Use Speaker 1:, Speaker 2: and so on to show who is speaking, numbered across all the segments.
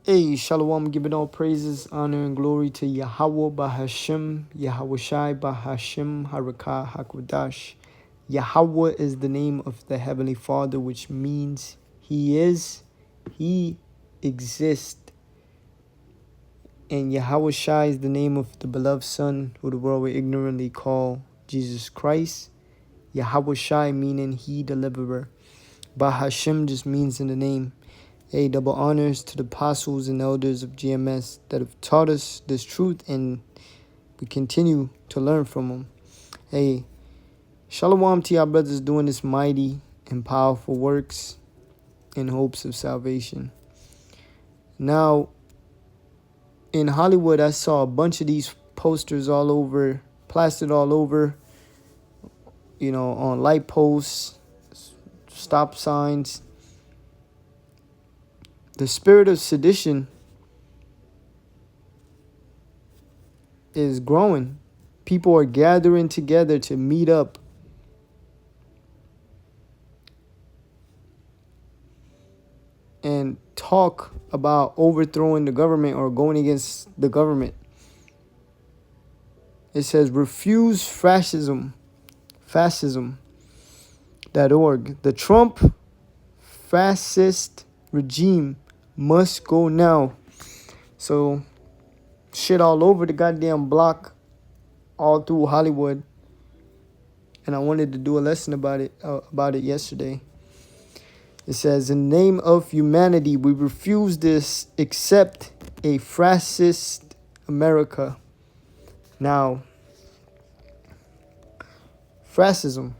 Speaker 1: Hey, Shalom, giving all praises, honor, and glory to Yahweh Bahashim, Yahweh Shai Bahashim, Harakah Hakwadash. Yahweh is the name of the Heavenly Father, which means He is, He exists. And Yahweh Shai is the name of the beloved Son, who the world will ignorantly call Jesus Christ. Yahweh Shai meaning He deliverer. Bahashim just means in the name. Hey, double honors to the apostles and elders of GMS that have taught us this truth, and we continue to learn from them. Hey, shalom to y'all brothers doing this mighty and powerful works in hopes of salvation. Now, in Hollywood, I saw a bunch of these posters all over, plastered all over, on light posts, stop signs. The spirit of sedition is growing. People are gathering together to meet up. And talk about overthrowing the government or going against the government. It says refuse fascism. Fascism.org. The Trump fascist regime must go now. So shit all over the goddamn block, all through Hollywood. And I wanted to do a lesson about it yesterday. It says, in the name of humanity, we refuse this, accept a fascist America. Now, fascism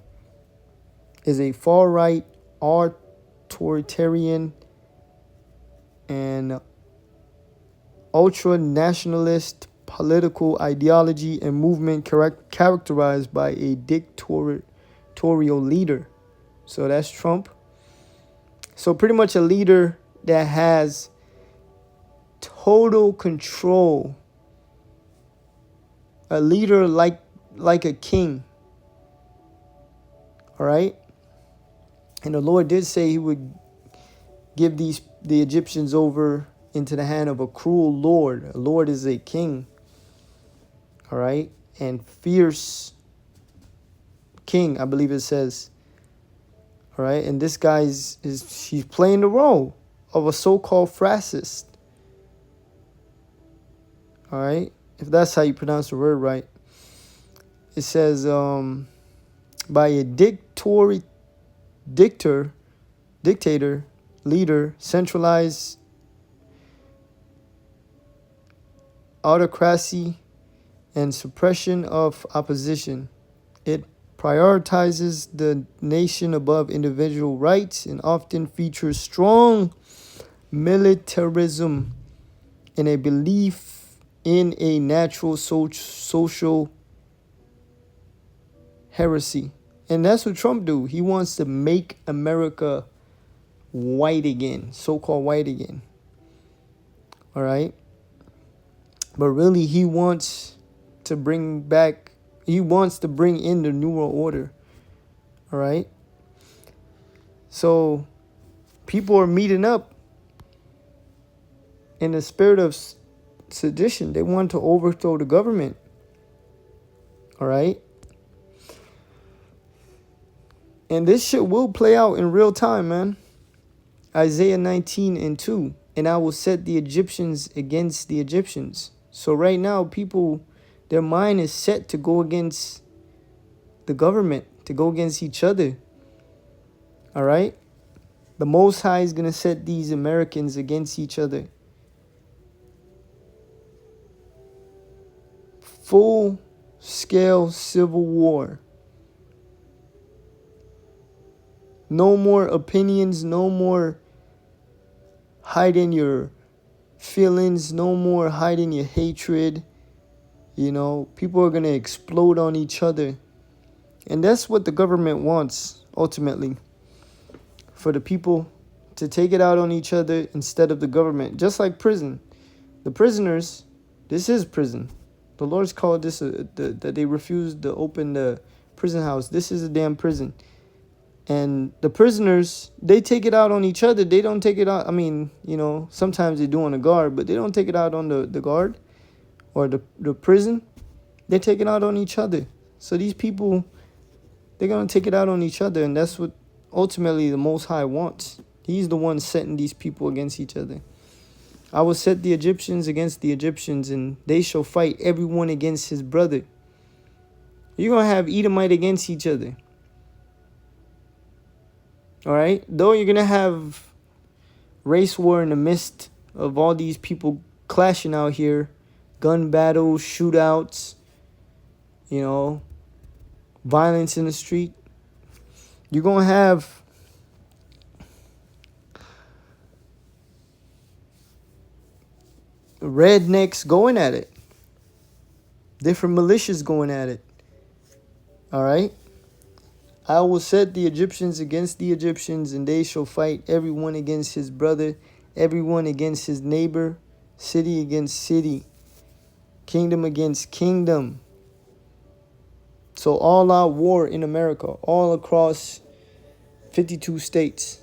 Speaker 1: is a far-right, authoritarian, and ultra-nationalist political ideology and movement characterized by a dictatorial leader. So that's Trump. So pretty much a leader that has total control. A leader like a king. All right? And the Lord did say He would give the Egyptians over into the hand of a cruel Lord. A Lord is a king. All right? And fierce king, I believe it says. All right, and this guy he's playing the role of a so-called fascist. All right, if that's how you pronounce the word right. It says by a dictator, leader, centralized autocracy and suppression of opposition. It prioritizes the nation above individual rights and often features strong militarism and a belief in a natural social heresy. And that's what Trump do. He wants to make America white again, so-called white again. All right? But really, he wants to bring in the New World Order. All right? So, people are meeting up in the spirit of sedition. They want to overthrow the government. All right? And this shit will play out in real time, man. Isaiah 19:2. And I will set the Egyptians against the Egyptians. So right now, people, their mind is set to go against the government, to go against each other. All right? The Most High is going to set these Americans against each other. Full-scale civil war. No more opinions, no more hiding your feelings, no more hiding your hatred. People are going to explode on each other. And that's what the government wants, ultimately. For the people to take it out on each other instead of the government. Just like prison. The prisoners, this is prison. The Lord's called this, that they refused to open the prison house. This is a damn prison. And the prisoners, they take it out on each other. They don't take it out. I mean, sometimes they do on the guard, but they don't take it out on the guard or the prison. They take it out on each other. So these people, they're going to take it out on each other. And that's what ultimately the Most High wants. He's the one setting these people against each other. I will set the Egyptians against the Egyptians, and they shall fight everyone against his brother. You're going to have Edomite against each other. All right? Though you're going to have race war in the midst of all these people clashing out here, gun battles, shootouts, violence in the street. You're going to have rednecks going at it. Different militias going at it. All right? I will set the Egyptians against the Egyptians, and they shall fight everyone against his brother, everyone against his neighbor, city against city, kingdom against kingdom. So all out war in America, all across 52 states.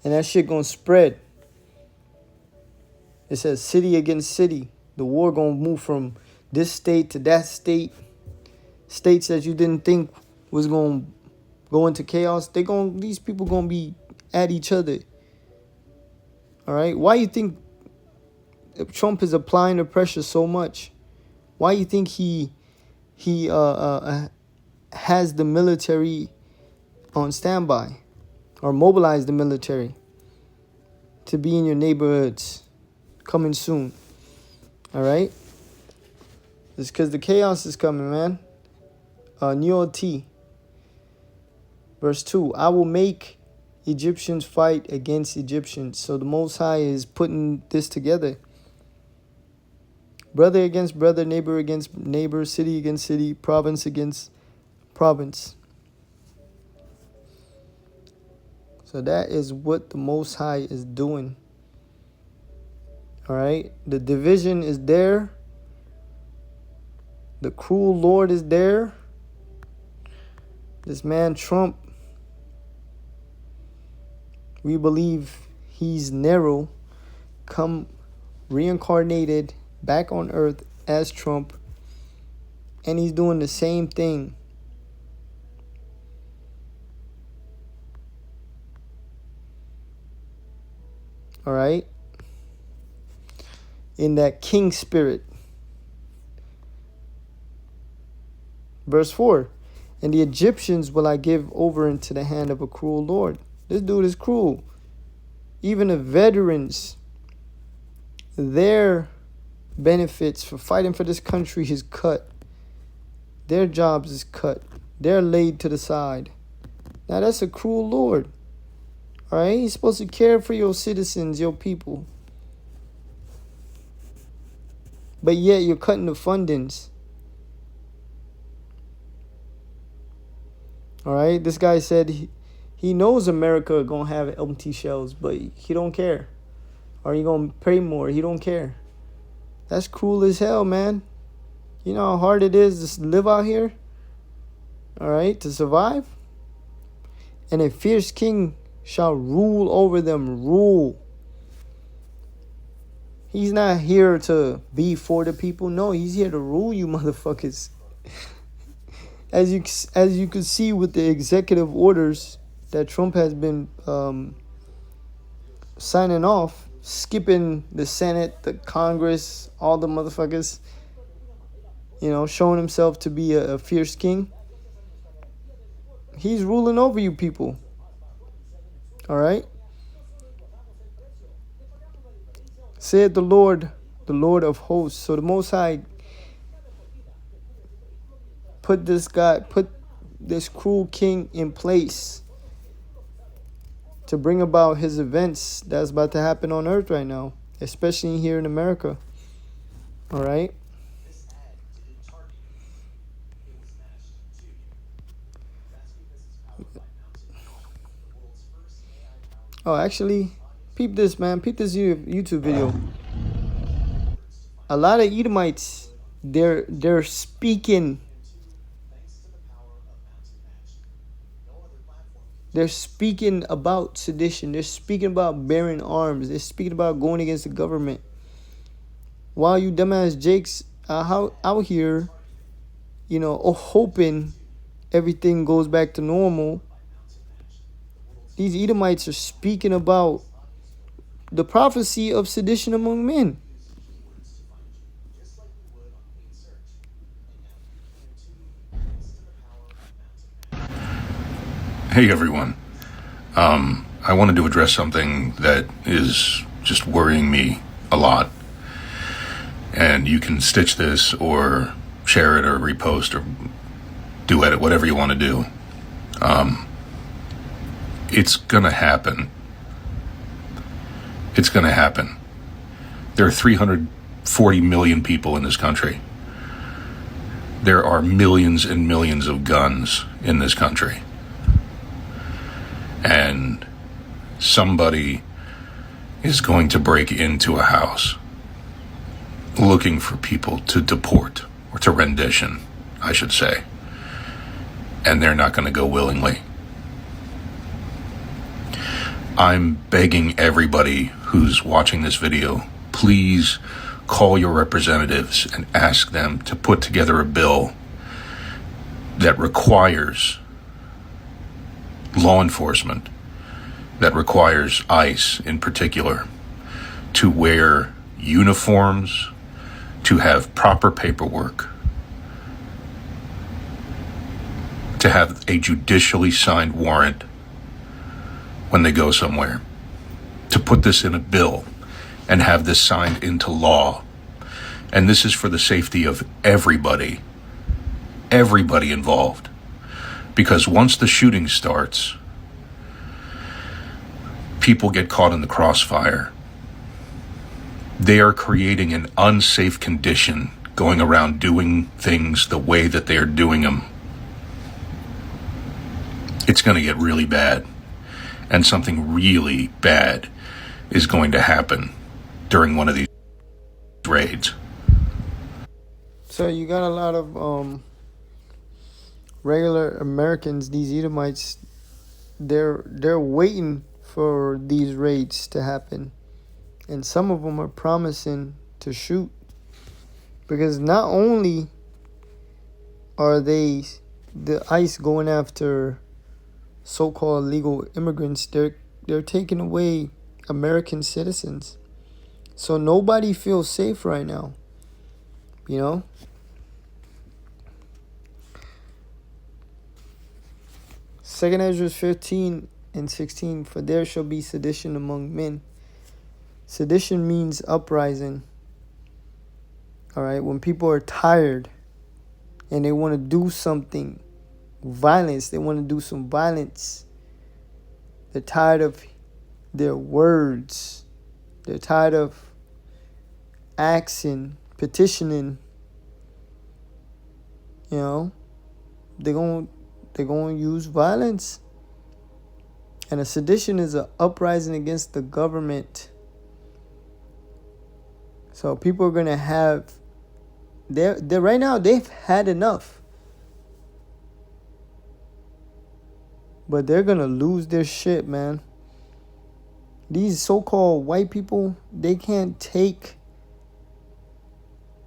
Speaker 1: And that shit gonna spread. It says city against city. The war gonna move from this state to that state. States that you didn't think was gonna go into chaos. These people gonna be at each other. All right. Why you think Trump is applying the pressure so much? Why you think he has the military on standby or mobilized the military to be in your neighborhoods coming soon? All right. It's because the chaos is coming, man. Neo T. Verse 2. I will make Egyptians fight against Egyptians. So the Most High is putting this together. Brother against brother, neighbor against neighbor, city against city, province against province. So that is what the Most High is doing. All right. The division is there. The cruel Lord is there. This man Trump, we believe he's Nero, come reincarnated back on earth as Trump, and he's doing the same thing. All right? In that king spirit. Verse 4. And the Egyptians will I give over into the hand of a cruel Lord. This dude is cruel. Even the veterans, their benefits for fighting for this country is cut. Their jobs is cut. They're laid to the side. Now that's a cruel Lord. All right? He's supposed to care for your citizens, your people. But yet you're cutting the fundings. All right, this guy said he knows America gonna have empty shells, but he don't care. Or he gonna pay more, he don't care. That's cruel as hell, man. You know how hard it is to live out here? All right, to survive? And a fierce king shall rule over them, rule. He's not here to be for the people. No, he's here to rule you motherfuckers. As you can see with the executive orders that Trump has been signing off, skipping the Senate, the Congress, all the motherfuckers, showing himself to be a fierce king. He's ruling over you people. All right? Said the Lord of hosts. So the Most High put this cruel king in place to bring about his events that's about to happen on earth right now, especially here in America. All right? Oh, actually, peep this, man. Peep this YouTube video. A lot of Edomites, they're speaking They're speaking about sedition. They're speaking about bearing arms. They're speaking about going against the government. While you dumbass Jakes out here, hoping everything goes back to normal, these Edomites are speaking about the prophecy of sedition among men.
Speaker 2: Hey everyone. I wanted to address something that is just worrying me a lot. And you can stitch this or share it or repost or do edit, whatever you want to do. It's gonna happen. It's gonna happen. There are 340 million people in this country. There are millions and millions of guns in this country. And somebody is going to break into a house looking for people to deport, or to rendition, I should say. And they're not going to go willingly. I'm begging everybody who's watching this video, please call your representatives and ask them to put together a bill that requires law enforcement, that requires ICE in particular, to wear uniforms, to have proper paperwork, to have a judicially signed warrant when they go somewhere, to put this in a bill and have this signed into law. And this is for the safety of everybody involved. Because once the shooting starts, people get caught in the crossfire. They are creating an unsafe condition going around doing things the way that they are doing them. It's going to get really bad. And something really bad is going to happen during one of these raids.
Speaker 1: So you got a lot of regular Americans, these Edomites, they're waiting for these raids to happen. And some of them are promising to shoot. Because not only are the ICE going after so-called legal immigrants, they're taking away American citizens. So nobody feels safe right now. You know? Second Ezra 15 and 16, for there shall be sedition among men. Sedition means uprising. Alright, when people are tired and they want to do something, violence, they want to do some violence. They're tired of their words. They're tired of asking, petitioning. You know, they're going to use violence. And a sedition is an uprising against the government. So people are going to have, they're right now, they've had enough. But they're going to lose their shit, man. These so-called white people, they can't take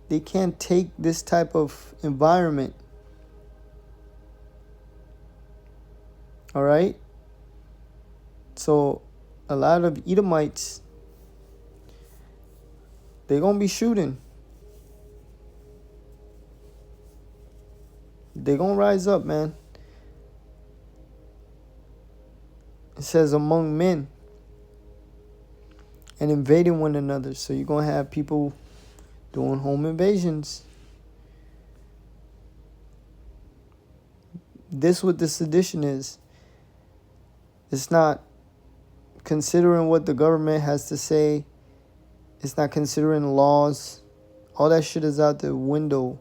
Speaker 1: this type of environment. All right? So a lot of Edomites, they're going to be shooting. They're going to rise up, man. It says among men and invading one another. So you're going to have people doing home invasions. This what the sedition is. It's not considering what the government has to say. It's not considering laws. All that shit is out the window.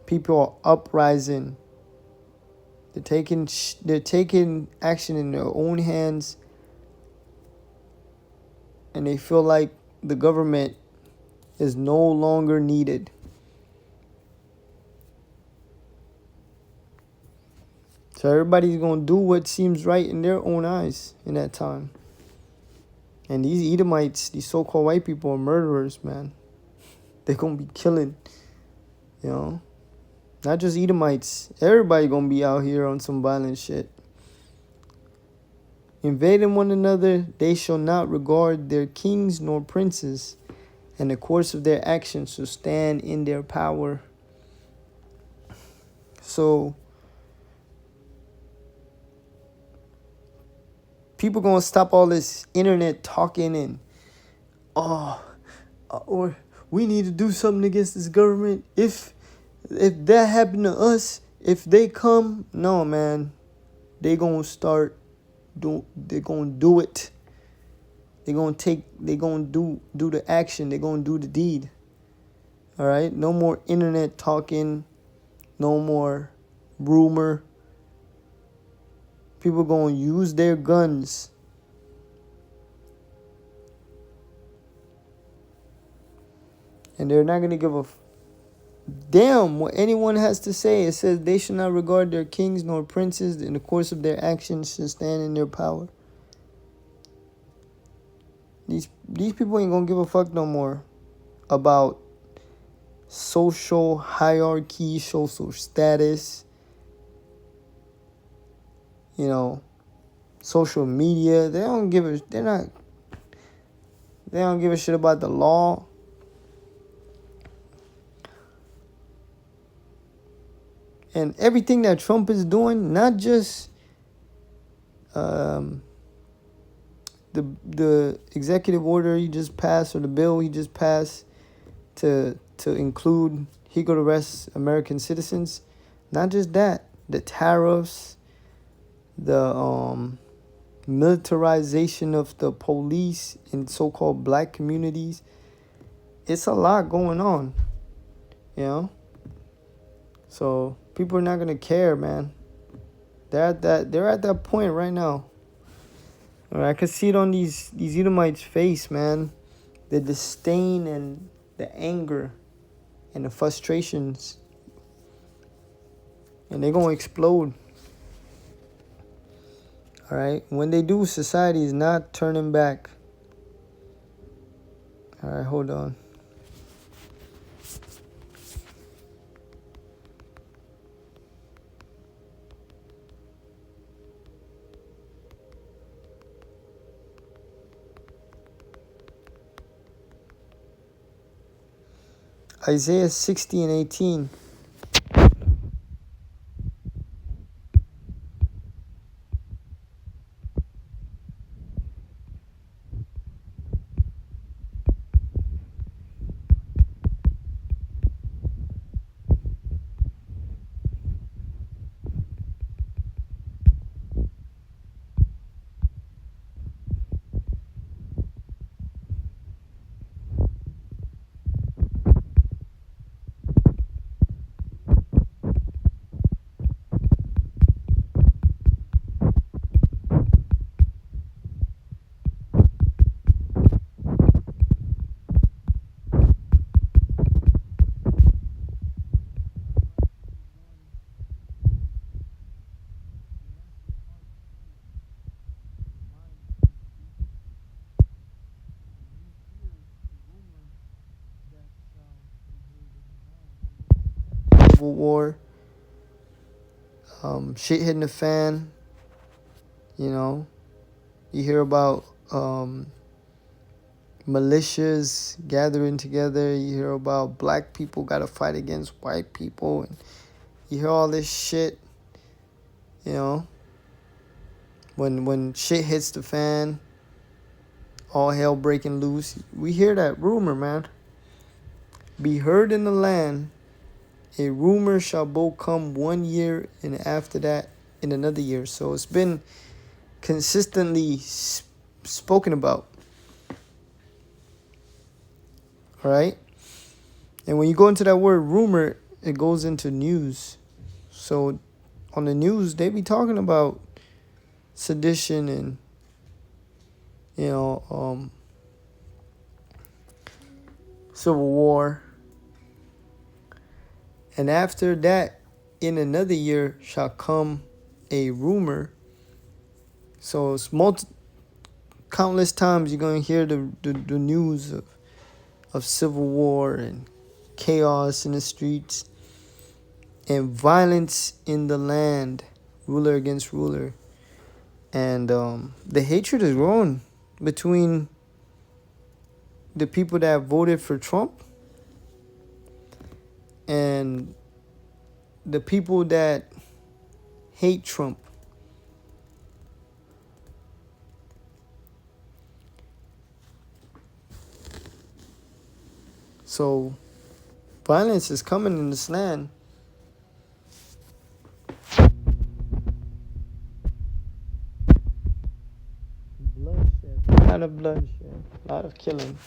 Speaker 1: People are uprising. They're taking action in their own hands. And they feel like the government is no longer needed. So everybody's going to do what seems right in their own eyes in that time. And these Edomites, these so-called white people, are murderers, man. They're going to be killing, you know. Not just Edomites. Everybody going to be out here on some violent shit. Invading one another, they shall not regard their kings nor princes, and the course of their actions shall stand in their power. So, people gonna stop all this internet talking and, or we need to do something against this government. If that happened to us, if they come, no, man, they gonna start. They're gonna do it. They're gonna do the action. They're gonna do the deed. All right. No more internet talking. No more rumor. People gonna use their guns. And they're not gonna give a damn what anyone has to say. It says they shall not regard their kings nor princes. In the course of their actions shall stand in their power. These people ain't gonna give a fuck no more about social hierarchy, social status, you know, social media. They don't give a shit about the law. And everything that Trump is doing, not just the executive order he just passed, or the bill he just passed to include, he could arrest American citizens. Not just that, the tariffs, the militarization of the police in so-called black communities. It's a lot going on, you know. So people are not gonna care, man. They're at that point right now. I could see it on these Edomites' face, man. The disdain and the anger and the frustrations. And they're gonna explode. Alright? When they do, society is not turning back. Alright, hold on. Isaiah 60 and 18. Civil War, shit hitting the fan. You know, you hear about militias gathering together. You hear about black people gotta fight against white people, and you hear all this shit. You know, when shit hits the fan, all hell breaking loose. We hear that rumor, man. Be heard in the land. A rumor shall both come 1 year, and after that in another year. So it's been consistently spoken about. All right? And when you go into that word rumor, it goes into news. So on the news, they be talking about sedition and, you know, civil war. And after that, in another year shall come a rumor. So it's countless times you're going to hear the news of civil war and chaos in the streets and violence in the land, ruler against ruler. And the hatred is growing between the people that voted for Trump and the people that hate Trump. So violence is coming in this land. Bloodshed, a lot of bloodshed, a lot of killing.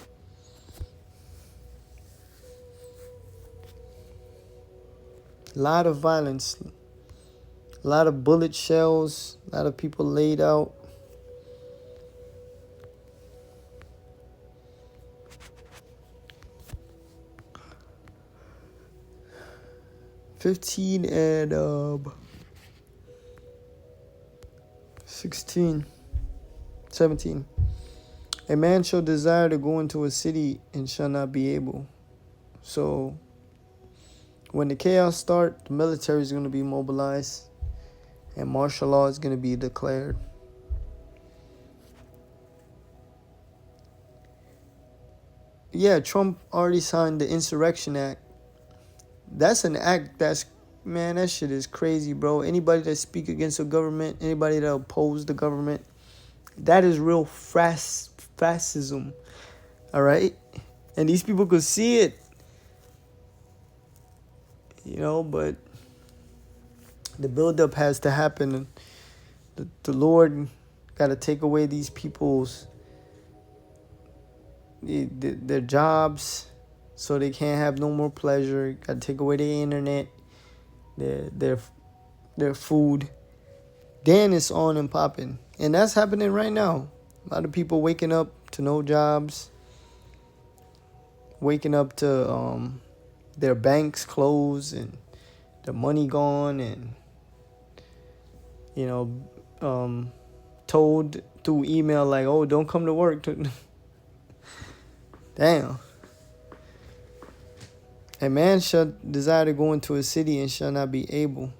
Speaker 1: A lot of violence, a lot of bullet shells, a lot of people laid out. (15) and 16, 17. A man shall desire to go into a city and shall not be able. So when the chaos starts, the military is going to be mobilized and martial law is going to be declared. Yeah, Trump already signed the Insurrection Act. That's an act that shit is crazy, bro. Anybody that speak against the government, anybody that oppose the government, that is real fascism, all right? And these people could see it, but the buildup has to happen. The Lord got to take away these people's their jobs so they can't have no more pleasure. Got to take away their internet, their food. Then it's on and popping. And that's happening right now. A lot of people waking up to no jobs, waking up to their banks closed and their money gone, and told through email like, oh, don't come to work. Damn. A man shall desire to go into a city and shall not be able.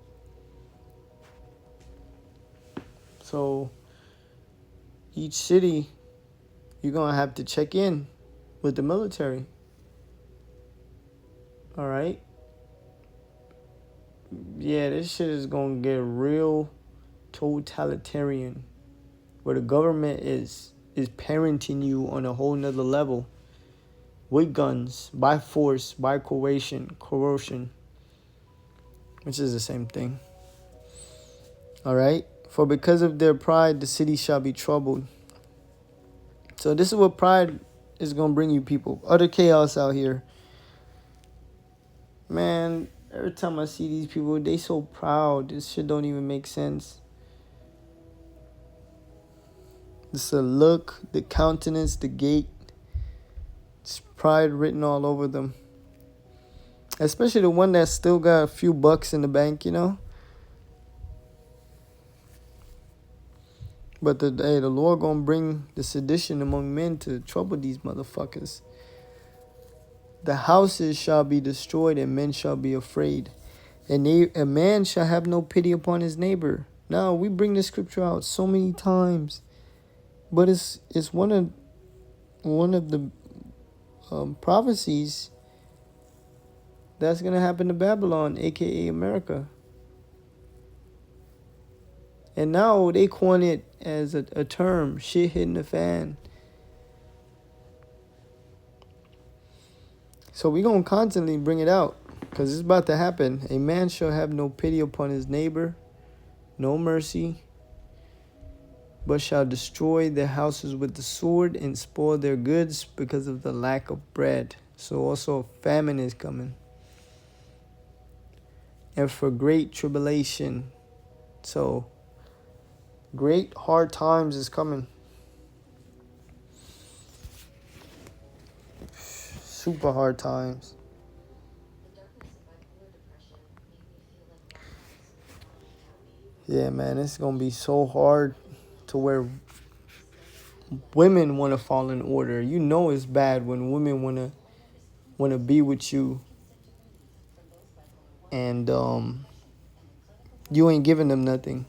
Speaker 1: So each city, you're going to have to check in with the military. All right? Yeah, this shit is going to get real totalitarian, where the government is parenting you on a whole nother level with guns, by force, by coercion, which is the same thing. All right? For because of their pride, the city shall be troubled. So this is what pride is going to bring you, people. Utter chaos out here. Man, every time I see these people, they so proud. This shit don't even make sense. It's the look, the countenance, the gait. It's pride written all over them. Especially the one that still got a few bucks in the bank, But the Lord gonna bring the sedition among men to trouble these motherfuckers. The houses shall be destroyed and men shall be afraid. And a man shall have no pity upon his neighbor. Now, we bring this scripture out so many times. But it's one of the prophecies that's going to happen to Babylon, a.k.a. America. And now they coin it as a term, shit hitting the fan. So we're going to constantly bring it out because it's about to happen. A man shall have no pity upon his neighbor, no mercy, but shall destroy their houses with the sword and spoil their goods because of the lack of bread. So also famine is coming. And for great tribulation. So great hard times is coming. Super hard times. Yeah, man, it's gonna be so hard to where women want to fall in order. You know it's bad when women wanna be with you, and you ain't giving them nothing.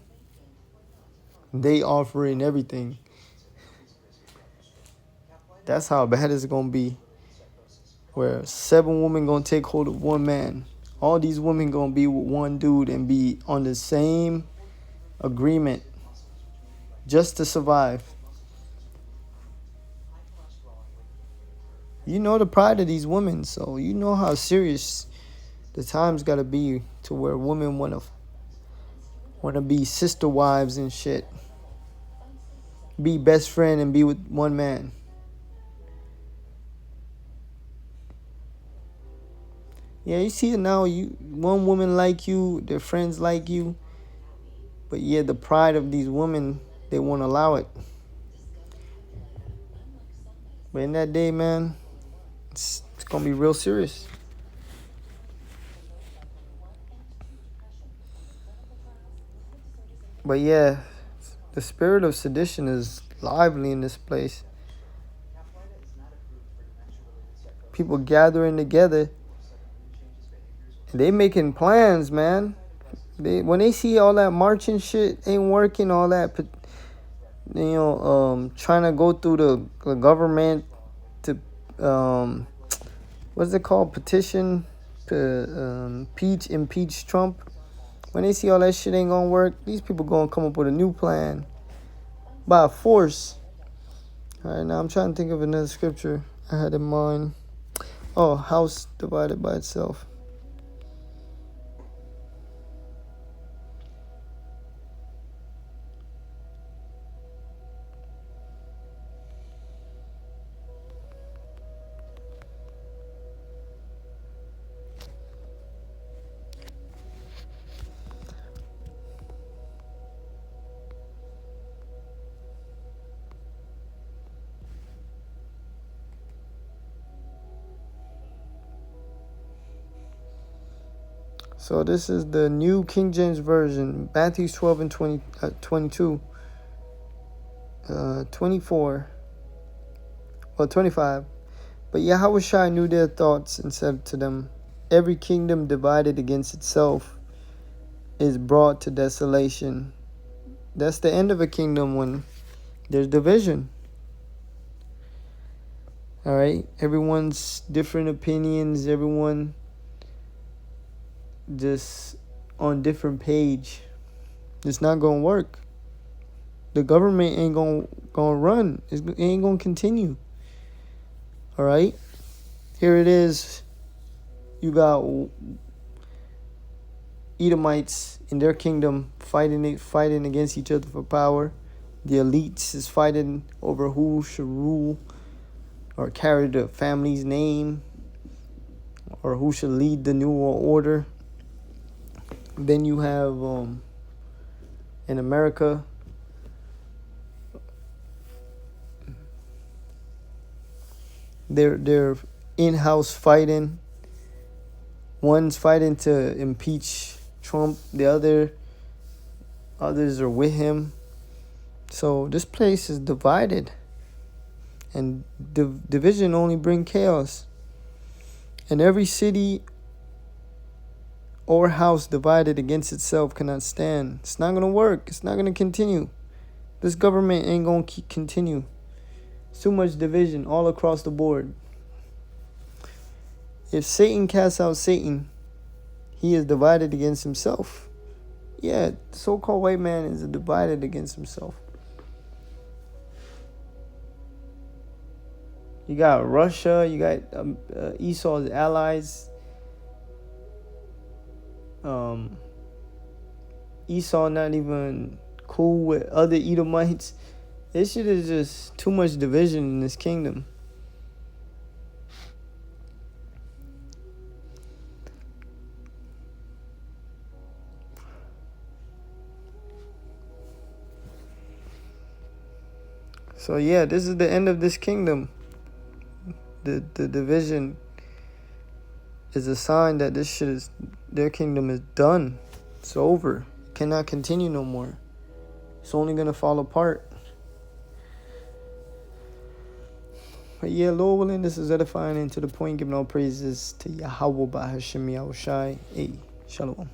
Speaker 1: They offering everything. That's how bad it's gonna be. Where 7 women gonna take hold of one man. All these women gonna be with one dude and be on the same agreement just to survive. You know the pride of these women, so you know how serious the time's gotta be to where women wanna be sister wives and shit. Be best friend and be with one man. Yeah, you see it now. One woman like you, their friends like you, but yeah, the pride of these women, they won't allow it. But in that day, man, it's gonna be real serious. But yeah, the spirit of sedition is lively in this place. People gathering together. They making plans, man. When they see all that marching shit ain't working, all that, trying to go through the government to, what's it called, petition to impeach Trump. When they see all that shit ain't gonna work, these people gonna come up with a new plan by force. All right, now I'm trying to think of another scripture I had in mind. Oh, house divided by itself. So this is the New King James Version, Matthew 12 and 22, 24, well 25. But Yahushua knew their thoughts and said to them, every kingdom divided against itself is brought to desolation. That's the end of a kingdom, when there's division. All right, everyone's different opinions, everyone just on different page. It's not gonna work. The government ain't gonna run. It ain't gonna continue. All right, here it is. You got Edomites in their kingdom fighting against each other for power. The elites is fighting over who should rule or carry the family's name, or who should lead the new world order. Then you have in America, they're in-house fighting. One's fighting to impeach Trump, the others are with him. So this place is divided, and division only bring chaos. And every city or house divided against itself cannot stand. It's not gonna work. It's not gonna continue. This government ain't gonna continue. It's too much division all across the board. If Satan casts out Satan, he is divided against himself. Yeah, the so-called white man is divided against himself. You got Russia, you got Esau's allies. Esau not even cool with other Edomites. This shit is just too much division in this kingdom. So yeah, this is the end of this kingdom. The division is a sign that their kingdom is done. It's over. cannot continue no more. It's only gonna fall apart. But yeah, Lord willing, this is edifying and to the point, giving all praises to Yahweh Bahashim Yahushai. Hey, Shalom.